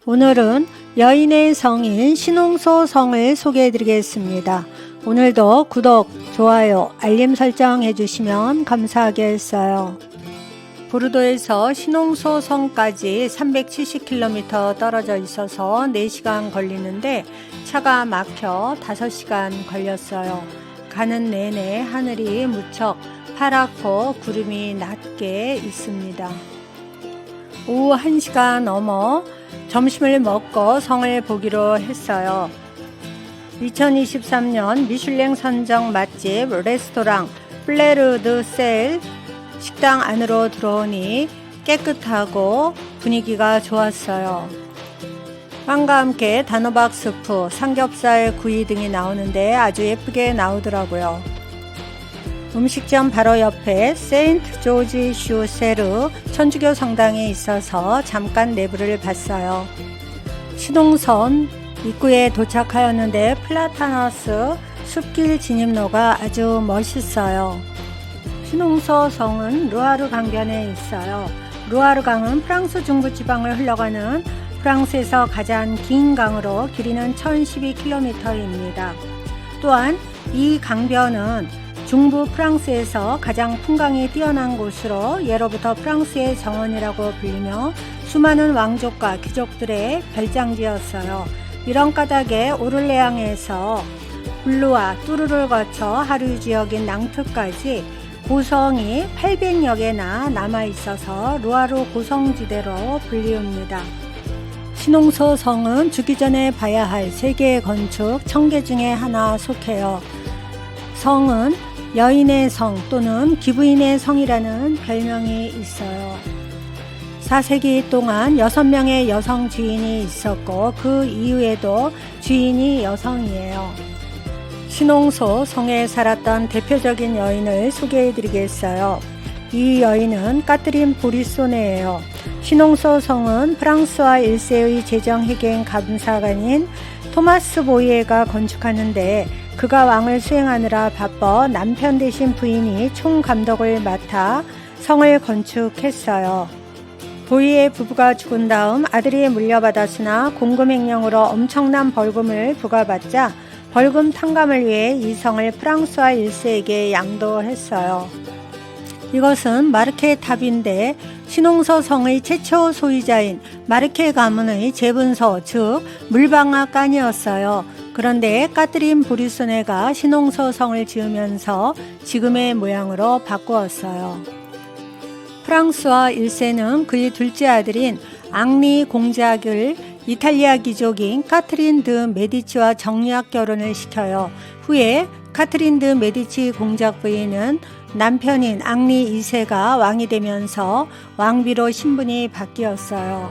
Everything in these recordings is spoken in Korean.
오늘은 여인의 성인 신홍소 성을 소개해 드리겠습니다. 오늘도 구독, 좋아요, 알림 설정 해주시면 감사하겠어요. 부르도에서 신홍소 성까지 370km 떨어져 있어서 4시간 걸리는데 차가 막혀 5시간 걸렸어요. 가는 내내 하늘이 무척 파랗고 구름이 낮게 있습니다. 오후 1시가 넘어 점심을 먹고 성을 보기로 했어요. 2023년 미슐랭 선정 맛집 레스토랑 플레르드 셀 식당 안으로 들어오니 깨끗하고 분위기가 좋았어요. 빵과 함께 단호박 스프, 삼겹살 구이 등이 나오는데 아주 예쁘게 나오더라고요. 음식점 바로 옆에 세인트 조지 슈 세르 천주교 성당이 있어서 잠깐 내부를 봤어요. 신홍선 입구에 도착하였는데 플라타너스 숲길 진입로가 아주 멋있어요. 신홍소 성은 루아르 강변에 있어요. 루아르 강은 프랑스 중부지방을 흘러가는 프랑스에서 가장 긴 강으로 길이는 1012km입니다. 또한 이 강변은 중부 프랑스에서 가장 풍광이 뛰어난 곳으로 예로부터 프랑스의 정원이라고 불리며 수많은 왕족과 귀족들의 별장지였어요. 이런 까닭에 오를레앙에서 블루와 뚜르를 거쳐 하류 지역인 낭트까지 고성이 800여 개나 남아있어서 루아르 고성지대로 불리웁니다. 신홍소 성은 죽기 전에 봐야 할 세계의 건축 1000개 중에 하나 속해요. 성은 여인의 성 또는 기부인의 성이라는 별명이 있어요. 4세기 동안 6명의 여성 주인이 있었고 그 이후에도 주인이 여성이에요. 신홍소 성에 살았던 대표적인 여인을 소개해 드리겠어요. 이 여인은 까트린 보리소네예요. 신홍소 성은 프랑스와 1세의 재정해경 감사관인 토마스 보이에가 건축하는데 그가 왕을 수행하느라 바빠 남편 대신 부인이 총감독을 맡아 성을 건축했어요. 보이의 부부가 죽은 다음 아들이 물려받았으나 공금횡령으로 엄청난 벌금을 부과받자 벌금 탕감을 위해 이 성을 프랑스와 1세에게 양도했어요. 이것은 마르케 탑인데 신홍소 성의 최초 소유자인 마르케 가문의 재분소 즉 물방앗간이었어요. 그런데 까트린 보리소네가 신홍소 성을 지으면서 지금의 모양으로 바꾸었어요. 프랑스와 1세는 그의 둘째 아들인 앙리 공작을 이탈리아 귀족인 카트린 드 메디치와 정략 결혼을 시켜요. 후에 카트린 드 메디치 공작 부인은 남편인 앙리 2세가 왕이 되면서 왕비로 신분이 바뀌었어요.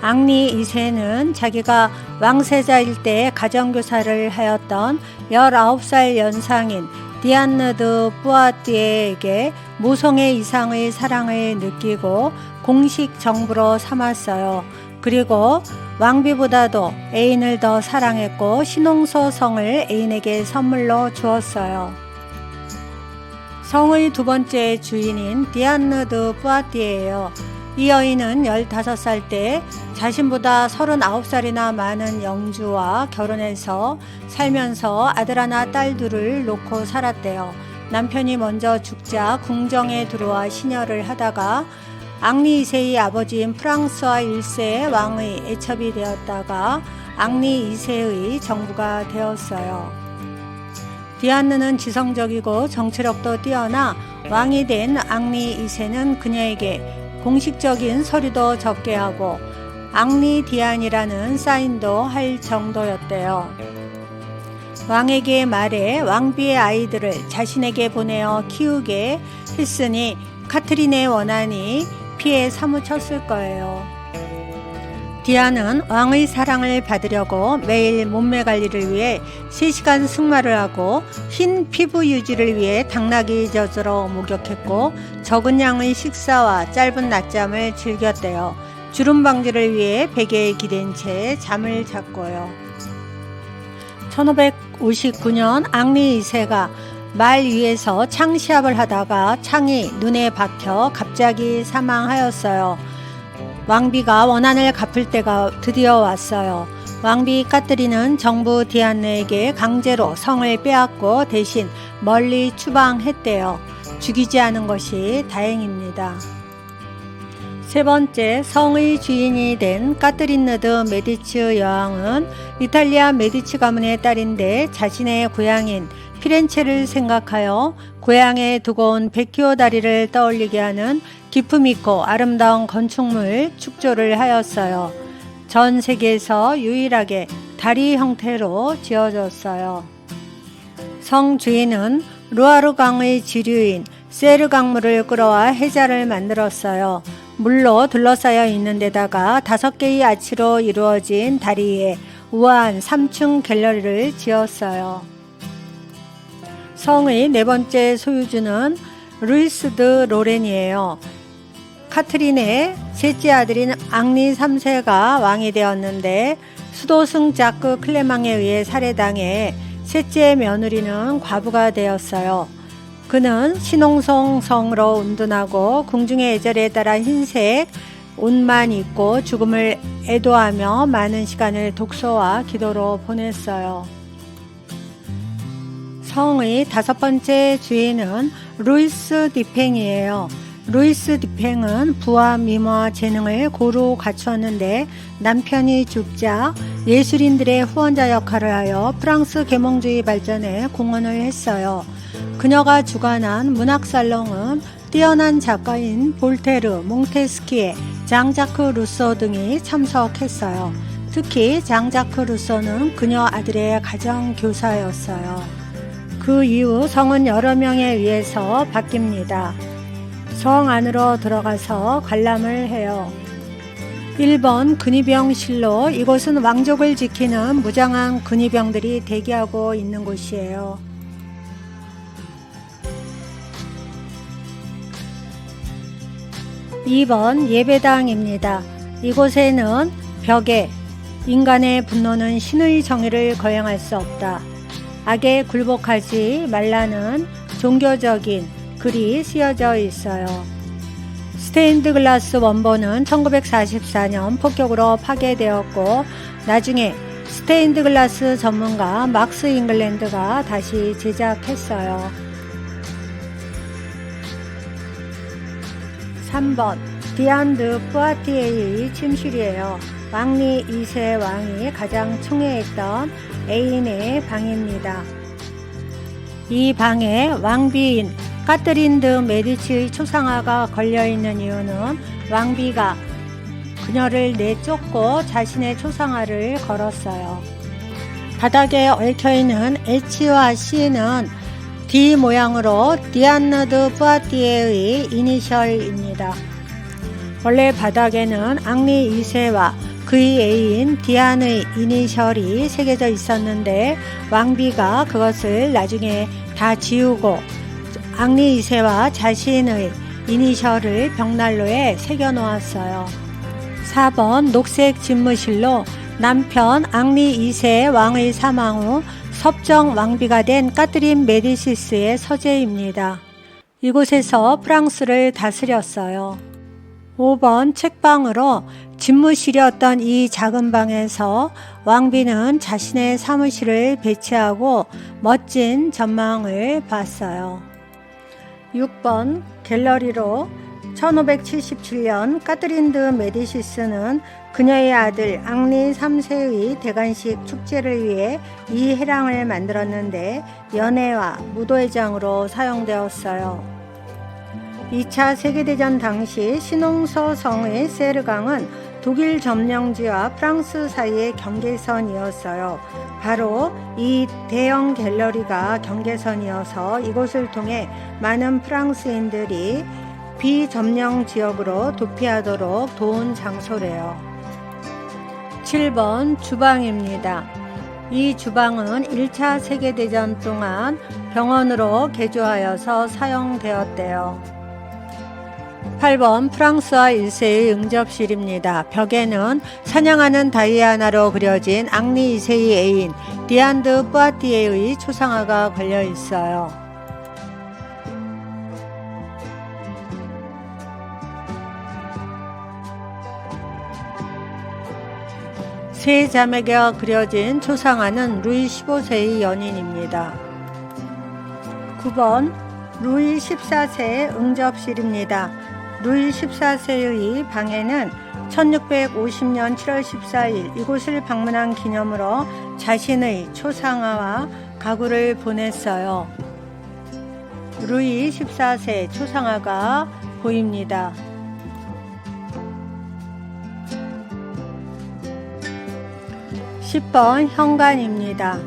앙리 2세는 자기가 왕세자일 때 가정교사를 하였던 19살 연상인 디안느 드 뿌아띠에게 모성의 이상의 사랑을 느끼고 공식 정부로 삼았어요. 그리고 왕비보다도 애인을 더 사랑했고 신홍소 성을 애인에게 선물로 주었어요. 성의 두 번째 주인인 디안느 드 뿌아띠예요. 이 여인은 15살 때 자신보다 39살이나 많은 영주와 결혼해서 살면서 아들 하나 딸 둘을 놓고 살았대요. 남편이 먼저 죽자 궁정에 들어와 시녀를 하다가 앙리 2세의 아버지인 프랑스와 1세 왕의 애첩이 되었다가 앙리 2세의 정부가 되었어요. 디안느는 지성적이고 정치력도 뛰어나 왕이 된 앙리 2세는 그녀에게 공식적인 서류도 적게 하고 앙리 디안이라는 사인도 할 정도였대요. 왕에게 말해 왕비의 아이들을 자신에게 보내어 키우게 했으니 카트린의 원한이 피에 사무쳤을 거예요. 디안은 왕의 사랑을 받으려고 매일 몸매 관리를 위해 3시간 승마를 하고 흰 피부 유지를 위해 당나귀 젖으로 목욕했고 적은 양의 식사와 짧은 낮잠을 즐겼대요. 주름 방지를 위해 베개에 기댄 채 잠을 잤고요. 1559년 앙리 2세가 말 위에서 창 시합을 하다가 창이 눈에 박혀 갑자기 사망하였어요. 왕비가 원한을 갚을 때가 드디어 왔어요. 왕비 까뜨리는 정부 디안느에게 강제로 성을 빼앗고 대신 멀리 추방했대요. 죽이지 않은 것이 다행입니다. 세 번째, 성의 주인이 된 까트린느드 메디치 여왕은 이탈리아 메디치 가문의 딸인데 자신의 고향인 피렌체를 생각하여 고향에 두고 온 베키오 다리를 떠올리게 하는 기품있고 아름다운 건축물 축조를 하였어요. 전 세계에서 유일하게 다리 형태로 지어졌어요. 성 주인은 루아르 강의 지류인 세르 강물을 끌어와 해자를 만들었어요. 물로 둘러싸여 있는 데다가 5개의 아치로 이루어진 다리에 우아한 3층 갤러리를 지었어요. 성의 네 번째 소유주는 루이스 드 로렌이에요. 카트린의 셋째 아들인 앙리 3세가 왕이 되었는데 수도승 자크 클레망에 의해 살해당해 셋째 며느리는 과부가 되었어요. 그는 신홍성 성으로 운둔하고 궁중의 예절에 따라 흰색 옷만 입고 죽음을 애도하며 많은 시간을 독서와 기도로 보냈어요. 성의 5번째 주인은 루이스 디팽이에요. 루이스 디팽은 부와 미모와 재능을 고루 갖추었는데 남편이 죽자 예술인들의 후원자 역할을 하여 프랑스 계몽주의 발전에 공헌을 했어요. 그녀가 주관한 문학살롱은 뛰어난 작가인 볼테르, 몽테스키에, 장자크 루소 등이 참석했어요. 특히 장자크 루소는 그녀 아들의 가정교사였어요. 그 이후 성은 여러 명에 의해서 바뀝니다. 성 안으로 들어가서 관람을 해요. 1번 근위병실로, 이곳은 왕족을 지키는 무장한 근위병들이 대기하고 있는 곳이에요. 2번 예배당입니다. 이곳에는 벽에 인간의 분노는 신의 정의를 거행할 수 없다, 악에 굴복하지 말라는 종교적인 글이 쓰여져 있어요. 스테인드 글라스 원본은 1944년 폭격으로 파괴되었고 나중에 스테인드 글라스 전문가 막스 잉글랜드가 다시 제작했어요. 3번 디안 드 뿌아티에의 침실이에요. 왕리 2세 왕이 가장 총애했던 애인의 방입니다. 이 방에 왕비인 까트린 드 메디치의 초상화가 걸려있는 이유는 왕비가 그녀를 내쫓고 자신의 초상화를 걸었어요. 바닥에 얽혀있는 H와 C는 D 모양으로 디안느 드 뿌아티에의 이니셜입니다. 원래 바닥에는 앙리 2세와 그의 애인 디안의 이니셜이 새겨져 있었는데 왕비가 그것을 나중에 다 지우고 앙리 2세와 자신의 이니셜을 벽난로에 새겨 놓았어요. 4번 녹색 집무실로, 남편 앙리 2세 왕의 사망 후 섭정 왕비가 된 까트린 메디시스의 서재입니다. 이곳에서 프랑스를 다스렸어요. 5번 책방으로, 집무실이었던 이 작은 방에서 왕비는 자신의 사무실을 배치하고 멋진 전망을 봤어요. 6번 갤러리로, 1577년 까트린 드 메디시스는 그녀의 아들 앙리 3세의 대관식 축제를 위해 이 해랑을 만들었는데 연회와 무도회장으로 사용되었어요. 2차 세계대전 당시 신홍서 성의 세르강은 독일 점령지와 프랑스 사이의 경계선이었어요. 바로 이 대형 갤러리가 경계선이어서 이곳을 통해 많은 프랑스인들이 비점령 지역으로 도피하도록 도운 장소래요. 7번 주방입니다. 이 주방은 1차 세계대전 동안 병원으로 개조하여서 사용되었대요. 8번 프랑스와 1세의 응접실입니다. 벽에는 사냥하는 다이아나로 그려진 앙리 2세의 애인 디안 드 뿌아티에의 초상화가 걸려 있어요. 세 자매가 그려진 초상화는 루이 15세의 연인입니다. 9번 루이 14세 응접실입니다. 루이 14세의 방에는 1650년 7월 14일 이곳을 방문한 기념으로 자신의 초상화와 가구를 보냈어요. 루이 14세 초상화가 보입니다. 10번 현관입니다.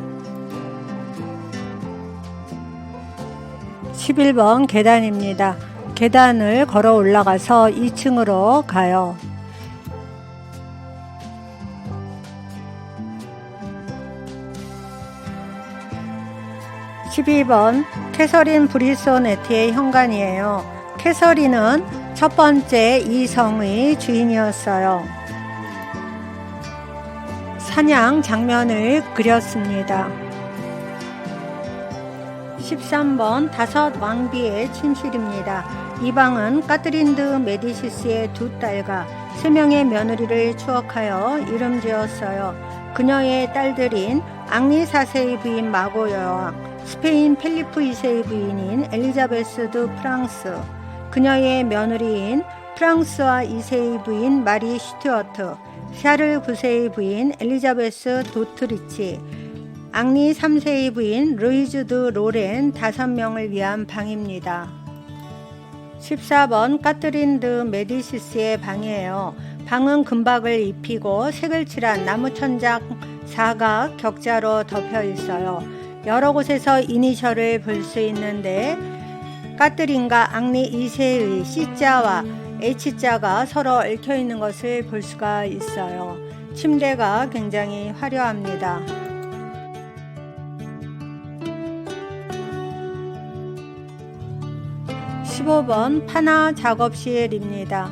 11번 계단입니다. 계단을 걸어 올라가서 2층으로 가요. 12번 캐서린 브리소네티의 현관이에요. 캐서린은 첫 번째 이성의 주인이었어요. 사냥 장면을 그렸습니다. 13번 다섯 왕비의 침실입니다. 이 방은 카트린 드 메디시스의 두 딸과 3명의 며느리를 추억하여 이름 지었어요. 그녀의 딸들인 앙리 4세의 부인 마고 여왕, 스페인 펠리프 2세의 부인인 엘리자베스 드 프랑스, 그녀의 며느리인 프랑스와 2세의 부인 마리 슈튜어트, 샤를 9세의 부인 엘리자베스 도트리치, 앙리 3세의 부인 루이즈 드 로렌 5명을 위한 방입니다. 14번 카트린 드 메디시스의 방이에요. 방은 금박을 입히고 색을 칠한 나무 천장 사각 격자로 덮여 있어요. 여러 곳에서 이니셜을 볼 수 있는데 카트린과 앙리 2세의 C자와 H자가 서로 얽혀 있는 것을 볼 수가 있어요. 침대가 굉장히 화려합니다. 15번 파나 작업실입니다.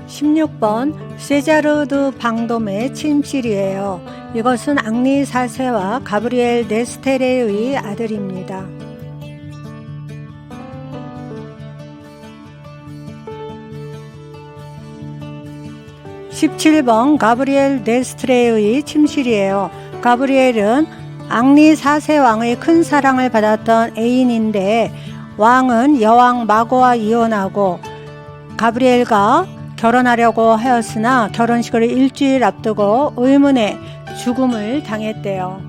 16번 세자르 드 방돔의 침실이에요. 이것은 앙리 4세와 가브리엘 네스테레의 아들입니다. 17번 가브리엘 네스트레의 침실이에요. 가브리엘은 앙리 4세 왕의 큰 사랑을 받았던 애인인데 왕은 여왕 마고와 이혼하고 가브리엘과 결혼하려고 하였으나 결혼식을 일주일 앞두고 의문의 죽음을 당했대요.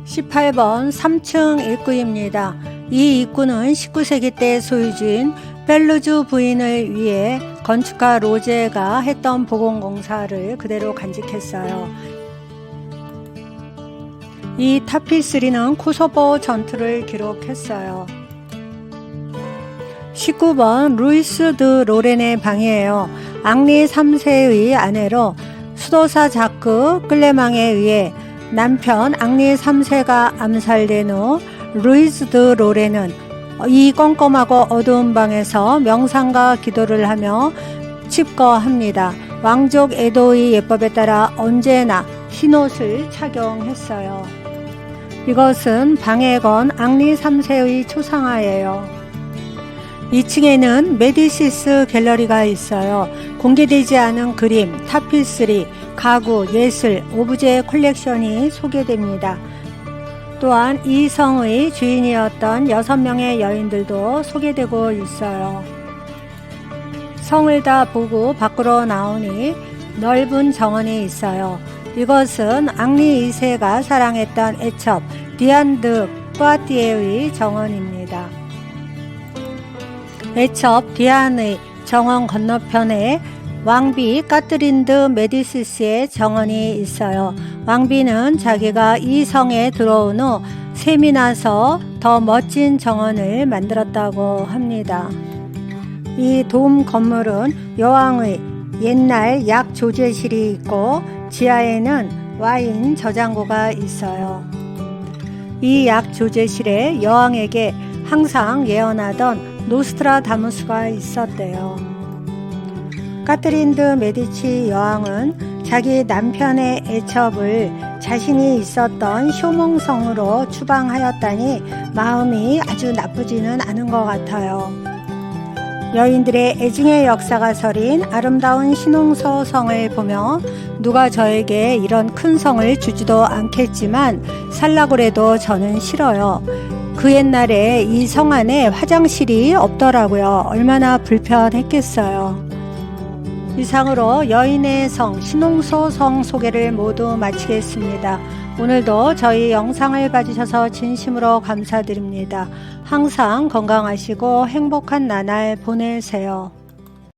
18번 3층 입구입니다. 이 입구는 19세기 때 소유주인 펠루즈 부인을 위해 건축가 로제가 했던 보건공사를 그대로 간직했어요. 이 타피스리는 코소보 전투를 기록했어요. 19번 루이스 드 로렌의 방이에요. 앙리 3세의 아내로 수도사 자크 클레망에 의해 남편 앙리 3세가 암살된 후 루이스 드 로렌은 이 껌껌하고 어두운 방에서 명상과 기도를 하며 칩거합니다. 왕족 에도의 예법에 따라 언제나 흰옷을 착용했어요. 이것은 방에 건 앙리 3세의 초상화예요. 2층에는 메디시스 갤러리가 있어요. 공개되지 않은 그림, 타피스리, 가구, 예술, 오브제 콜렉션이 소개됩니다. 또한 이 성의 주인이었던 6명의 여인들도 소개되고 있어요. 성을 다 보고 밖으로 나오니 넓은 정원이 있어요. 이것은 앙리 2세가 사랑했던 애첩 디안 드 뿌아티에의 정원입니다. 애첩 디안의 정원 건너편에 왕비 카트린 드 메디시스의 정원이 있어요. 왕비는 자기가 이 성에 들어온 후 셈이 나서 더 멋진 정원을 만들었다고 합니다. 이 돔 건물은 여왕의 옛날 약 조제실이 있고 지하에는 와인 저장고가 있어요. 이 약 조제실에 여왕에게 항상 예언하던 노스트라다무스가 있었대요. 카트린 드 메디치 여왕은 자기 남편의 애첩을 자신이 있었던 쇼몽성으로 추방하였다니 마음이 아주 나쁘지는 않은 것 같아요. 여인들의 애증의 역사가 서린 아름다운 신흥소성을 보며 누가 저에게 이런 큰 성을 주지도 않겠지만 살라고 해도 저는 싫어요. 그 옛날에 이 성 안에 화장실이 없더라고요. 얼마나 불편했겠어요. 이상으로 여인의 성 신흥소성 소개를 모두 마치겠습니다. 오늘도 저희 영상을 봐주셔서 진심으로 감사드립니다. 항상 건강하시고 행복한 나날 보내세요.